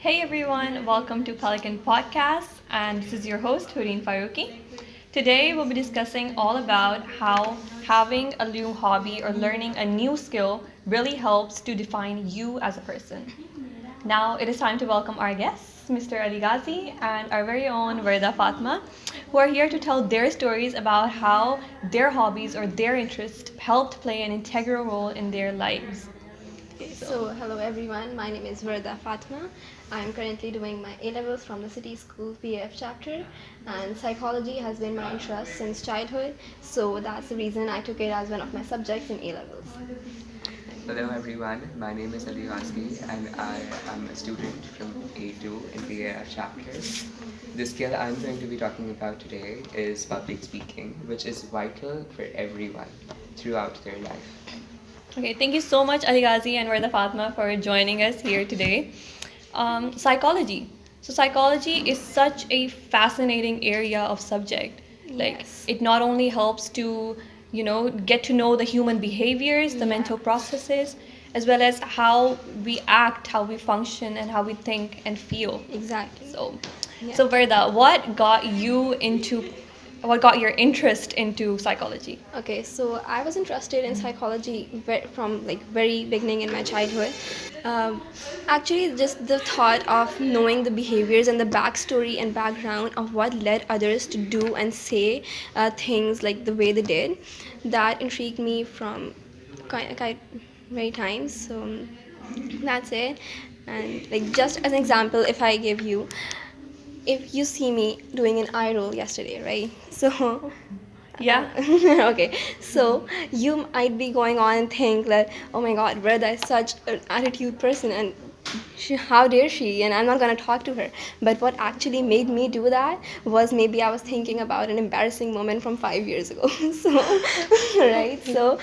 Hey everyone, welcome to Pelican Podcast, and this is your host Hooreen Farooqi. Today we'll be discussing all about how having a new hobby or learning a new skill really helps to define you as a person. Now it is time to welcome our guests, Mr. Ali Ghazi and our very own Verda Fatma, who are here to tell their stories about how their hobbies or their interests helped play an integral role in their lives. Okay, so hello everyone. My name is Verda Fatma. I'm currently doing my A levels from the City School PF chapter, and psychology has been my interest since childhood. So that's the reason I took it as one of my subjects in A levels. Hello everyone, my name is Ali Ghazi and I am a student from A2 in the chapter. The skill I'm going to be talking about today is public speaking, which is vital for everyone throughout their life. Okay, thank you so much, Ali Ghazi and Verda Fatma, for joining us here today. Psychology. So, psychology is such a fascinating area of subject. Like, Yes. it not only helps to, get to know the human behaviors, the mental processes, as well as how we act, how we function, and how we think and feel. Exactly. So, Yeah. so Verda, what got your interest into psychology? Okay, so I was interested in psychology from like very beginning in my childhood. Um, Actually, just the thought of knowing the behaviors and the backstory and background of what led others to do and say things like the way they did, that intrigued me from kind many times. So that's it. And like just as an example, if I give you, if you see me doing an eye roll yesterday, right? So Yeah. okay, so you might be going on and think that, oh my god, Verda is such an attitude person and how dare she, and I'm not going to talk to her. But what actually made me do that was maybe I was thinking about an embarrassing moment from 5 years ago. So right, so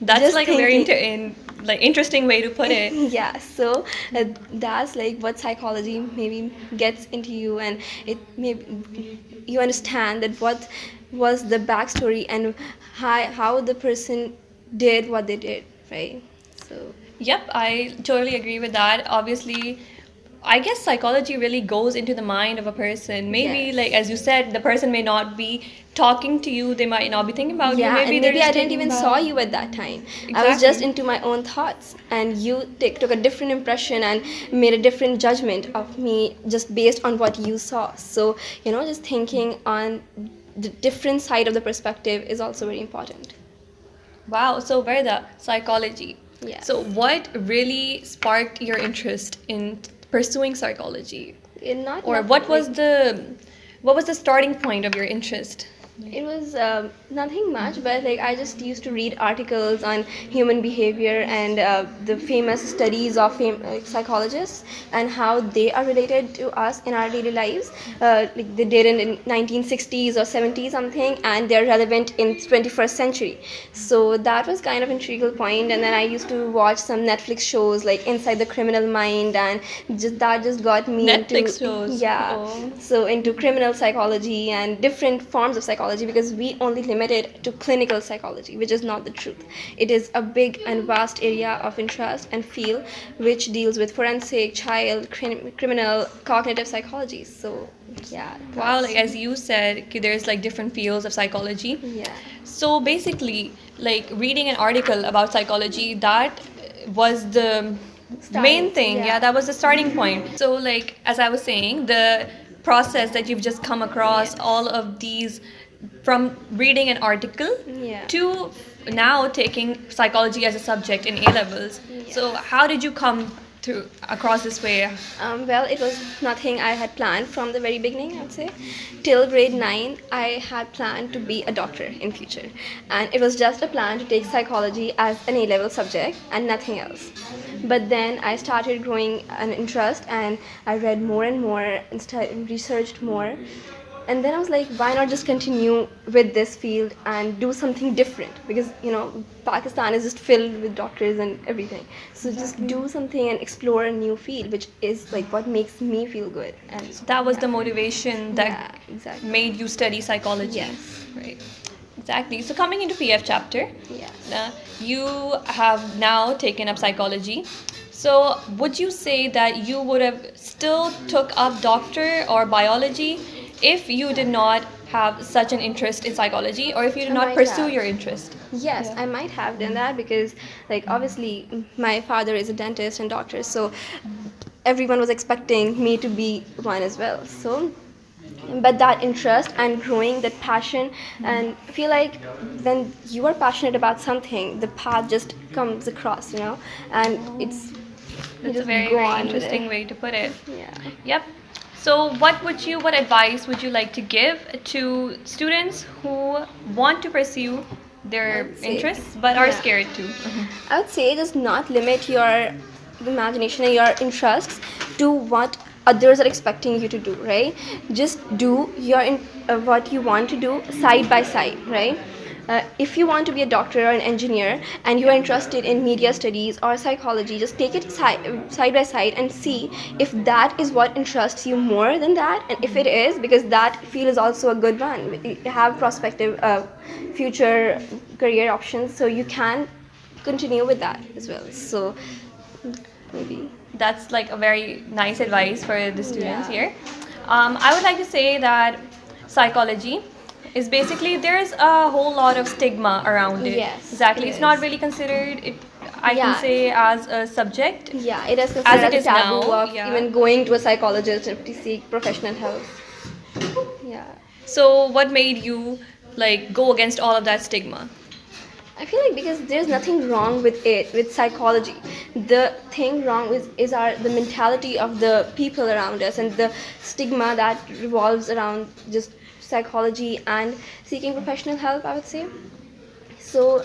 That's just like a very thinking, interesting way to put it. yeah, so that's like what psychology maybe gets into you, and it maybe you understand that what was the backstory and how the person did what they did, right? So Yep, I totally agree with that. Obviously, I guess psychology really goes into the mind of a person. Maybe, yes. like as you said, the person may not be talking to you, they might not be thinking about you, Yeah, maybe and they're maybe just I didn't thinking even saw about. you at that time. I was just Exactly. into my own thoughts, and you took a different impression and made a different judgment of me just based on what you saw. So just thinking on the different side of the perspective is also very important. Wow, so Verda, psychology. Yes. So, what really sparked your interest in pursuing psychology? Not Or nothing like what was the starting point of your interest? it was nothing much, but like I just used to read articles on human behavior and the famous studies of psychologists and how they are related to us in our daily lives. Like they did in 1960s or 70s something, and they're relevant in 21st century. So that was kind of integral point. And then I used to watch some Netflix shows like Inside the Criminal Mind, and just got me into, Netflix shows. yeah, Oh. so into criminal psychology and different forms of psychology, because we only limit it to clinical psychology, which is not the truth. It is a big and vast area of interest and field which deals with forensic, child, criminal, cognitive psychology. So yeah, Wow, that's like as you said, there's like different fields of psychology. yeah. So basically, like reading an article about psychology, that was the main Starting, thing. Yeah, yeah. that was the starting point. So, like, as I was saying, the process that you've just come across, Yes. all of these from reading an article Yeah. to now taking psychology as a subject in A levels. So, Yes. how did you come to across this way? Well, it was nothing I had planned from the very beginning, I'd say. Till grade 9, I had planned to be a doctor in future. And it was just a plan to take psychology as an A-level subject and nothing else. But then I started growing an interest, and I read more and more and researched more. And then I was like, why not just continue with this field and do something different? Because Pakistan is just filled with doctors and everything. So just do something and explore a new field, which is like what makes me feel good. And That was yeah. the motivation Yeah, that exactly. made you study psychology. Yes. Right. Exactly. So coming into PF chapter, Yes. you have now taken up psychology. So, would you say that you would have still took up doctor or biology if you did not have such an interest in psychology, or if you did I not might pursue have. your interest? Yes, Yeah. I might have done that because, like, obviously, my father is a dentist and doctor, so everyone was expecting me to be one as well. So, but that interest and growing that passion, and I feel like when you are passionate about something, the path just comes across, and it's you That's a just very, go very on with it. interesting way to put it. Yeah. Yep. So, what advice would you like to give to students who want to pursue I their would say, interests but are yeah. scared to? I would say just not limit your imagination and your interests to what others are expecting you to do, right? Just do what you want to do side by side, right? If you want to be a doctor or an engineer and you are interested in media studies or psychology, just take it side by side and see if that is what interests you more than that. And if it is, because that field is also a good one, you have prospective future career options, so you can continue with that as well. So maybe. That's like a very nice advice for the students Yeah. here. I would like to say that psychology is basically there's a whole lot of stigma around it. Yes, it Exactly, it's not is. really considered. I can Yeah. say as a subject Yeah, it is as considered it as a is taboo now. of Yeah. even going to a psychologist to seek professional help. Yeah. So, what made you like go against all of that stigma? I feel like because there's nothing wrong with it, with psychology. The thing wrong is our the mentality of the people around us and the stigma that revolves around just psychology and seeking professional help, I would say. So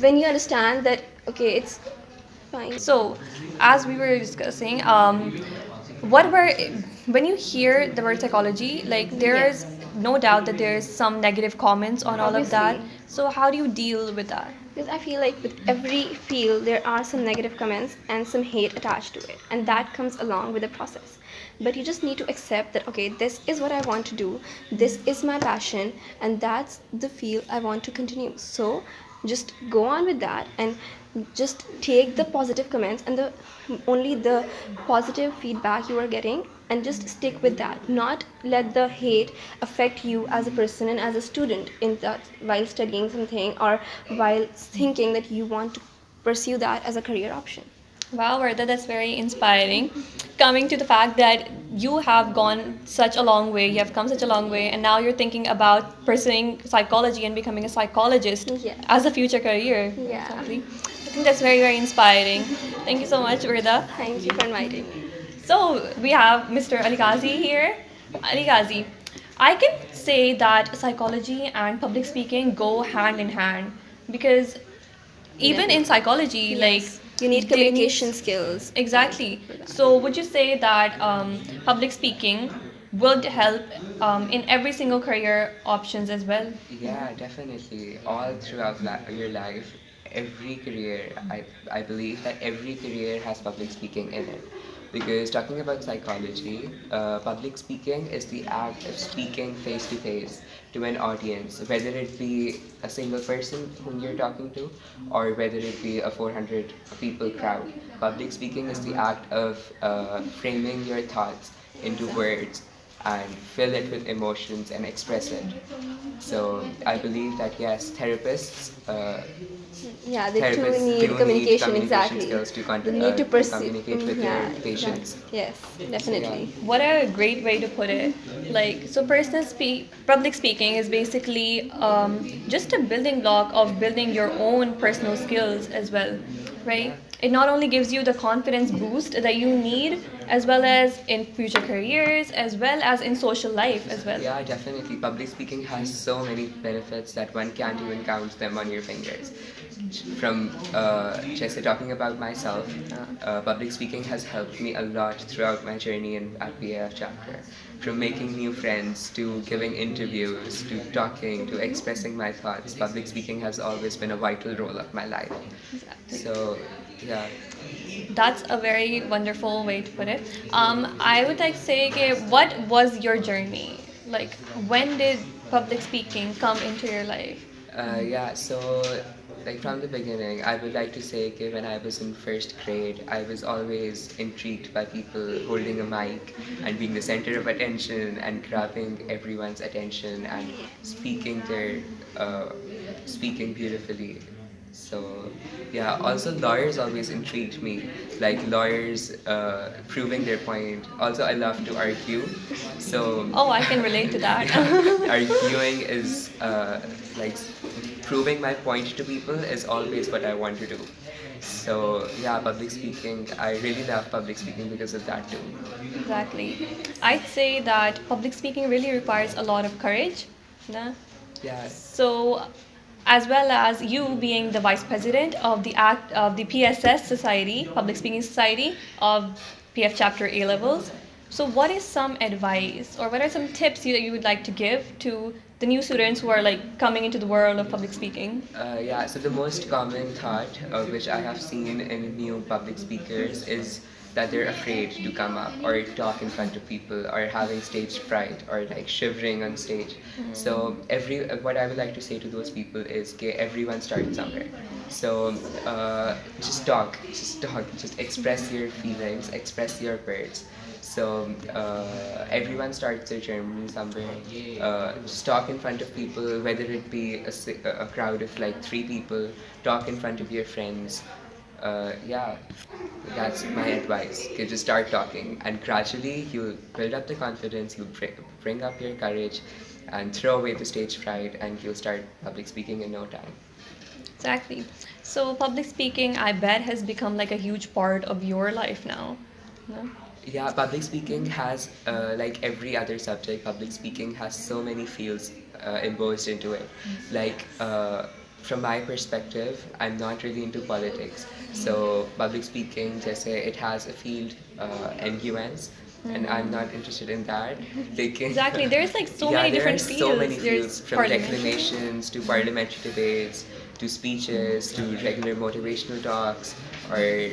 when you understand that, okay, it's fine. So, as we were discussing, what were when you hear the word psychology, like Yes. there's no doubt that there's some negative comments on all of that. Obviously. So, how do you deal with that? Because I feel like with every field, there are some negative comments and some hate attached to it, and that comes along with the process. But you just need to accept that, okay, this is what I want to do, this is my passion, and that's the field I want to continue. So just go on with that and just take the positive comments and the only the positive feedback you are getting, and just stick with that. Not let the hate affect you as a person and as a student in that while studying something or while thinking that you want to pursue that as a career option. Wow, Varda, that's very inspiring. Coming to the fact that you have gone such a long way, you have come such a long way, and now you're thinking about pursuing psychology and becoming a psychologist Yeah. as a future career. Yeah. Exactly. I think that's very, very inspiring. Thank you so much, Urda. Thank you for inviting me. So we have Mr. Ali Ghazi here. Ali Ghazi, I can say that psychology and public speaking go hand in hand because even in psychology, like Yes. You need there communication needs skills. exactly. For that. So would you say that public speaking would help in every single career options as well? Yeah, definitely. All throughout your life, every career, I believe that every career has public speaking in it. Because talking about psychology, public speaking is the act of speaking face to face to an audience, whether it be a single person whom you're talking to or whether it be a 400 people crowd. Public speaking is the act of framing your thoughts into words and fill it with emotions and express it. So I believe that yes, Yeah, they too therapists need do need communication, communication exactly. skills They need to to pursue. communicate with Yeah, their patients. exactly. Yes, So yeah, definitely. What a great way to put it. Like, so public speaking is basically just a building block of building your own personal skills as well, right? yeah. It not only gives you the confidence boost that you need, as well as in future careers, as well as in social life as well. Yeah, definitely. Public speaking has so many benefits that one can't even count them on your fingers. From just talking about myself, public speaking has helped me a lot throughout my journey at PAF chapter. From making new friends to giving interviews to talking to expressing my thoughts, public speaking has always been a vital role of my life. So, yeah. That's a very wonderful way to put it. I would like to say, okay, what was your journey? Like, when did public speaking come into your life? Yeah, so like from the beginning, I would like to say that when I was in first grade, I was always intrigued by people holding a mic and being the center of attention and grabbing everyone's attention and speaking their speaking beautifully. So yeah, also lawyers always intrigued me, like lawyers proving their point. Also, I love to argue, so Oh, I can relate to that. yeah, arguing is like proving my point to people is always what I want to do. So yeah, public speaking, I really love public speaking because of that too. Exactly. I'd say that public speaking really requires a lot of courage. Na? Yeah, So, as well as you being the vice president of the PSS Society, Public Speaking Society of PF Chapter A levels. So, what is some advice or what are some tips that you would like to give to the new students who are like coming into the world of public speaking? yeah, so the most common thought which I have seen in new public speakers is that they're afraid to come up or talk in front of people or having stage fright or like shivering on stage. So every what I would like to say to those people is okay, everyone starts somewhere. So just talk, just express your feelings, express your words. So everyone starts their journey somewhere. Just talk in front of people, whether it be a crowd of like three people. Talk in front of your friends. Yeah, that's my advice. Okay, just start talking, and gradually you'll build up the confidence. You'll bring up your courage, and throw away the stage fright, and you'll start public speaking in no time. Exactly. So, public speaking, I bet, has become like a huge part of your life now. No? Yeah, public speaking has, like every other subject, public speaking has so many fields imposed into it. Like, from my perspective, I'm not really into politics. So, public speaking, just say it has a field, NUNs, and I'm not interested in that. Exactly. There's like so Yeah, many there are different so many fields. fields, There's from parliament. declamations to parliamentary debates to speeches to regular motivational talks, or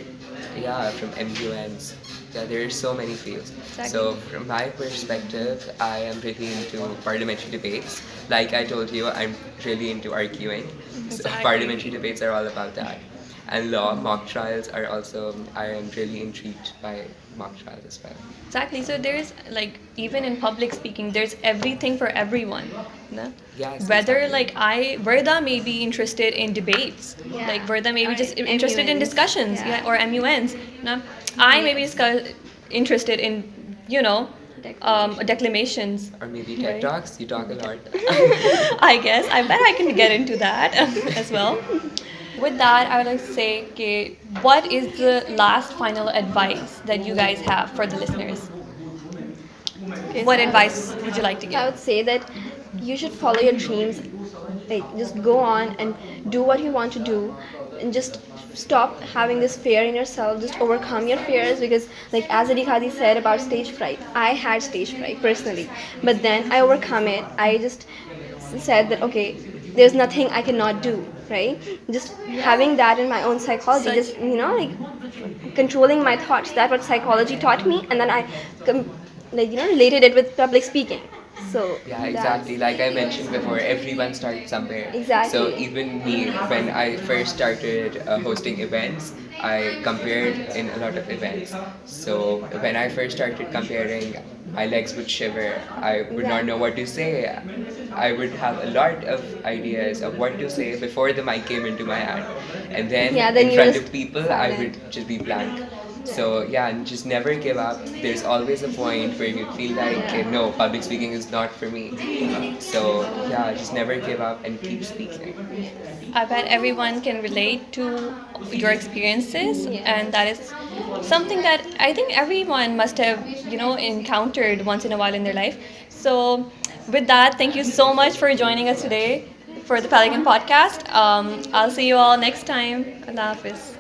yeah, from MUNs. Yeah, there are so many fields. So Exactly. from my perspective, I am really into parliamentary debates. Like I told you, I'm really into arguing. So Exactly. parliamentary debates are all about that. And law, mock trials are also, I am really intrigued by mock trials as well. Exactly. So there's like even in public speaking, there's everything for everyone. No? Yes, Whether exactly. like Verda may be interested in debates, Yeah. like Verda may be Or just interested in MUNs. discussions, Yeah. yeah, or MUNs. No? I may be interested in, you know, declamations. Or maybe TED Right. Talks, you talk a lot. I guess. I bet I can get into that as well. With that, I would like to say, okay, what is the last final advice that you guys have for the listeners? Okay, What so advice would you like to I give? would say that you should follow your dreams. Like, just go on and do what you want to do, and just stop having this fear in yourself. Just overcome your fears because, like as Adi Khadi said about stage fright, I had stage fright personally, but then I overcome it. I just said that okay, there's nothing I cannot do. Right? Just having that in my own psychology, Such just like controlling my thoughts. That's what psychology taught me, and then I related it with public speaking. So Yeah, exactly. Like I mentioned before, everyone starts somewhere. Exactly. So even me, when I first started hosting events, I compared in a lot of events. So when I first started comparing, my legs would shiver. I would not know what to say. I would have a lot of ideas of what to say before the mic came into my hand. And then Yeah, then in you front just of people, I silent. would just be blank. So yeah, and just never give up. There's always a point where you feel like, okay, no, public speaking is not for me. So yeah, just never give up and keep speaking. I bet everyone can relate to your experiences, Yeah. and that is something that I think everyone must have, encountered once in a while in their life. So, with that, thank you so much for joining us today for the Pelican podcast. I'll see you all next time. Allah Hafiz.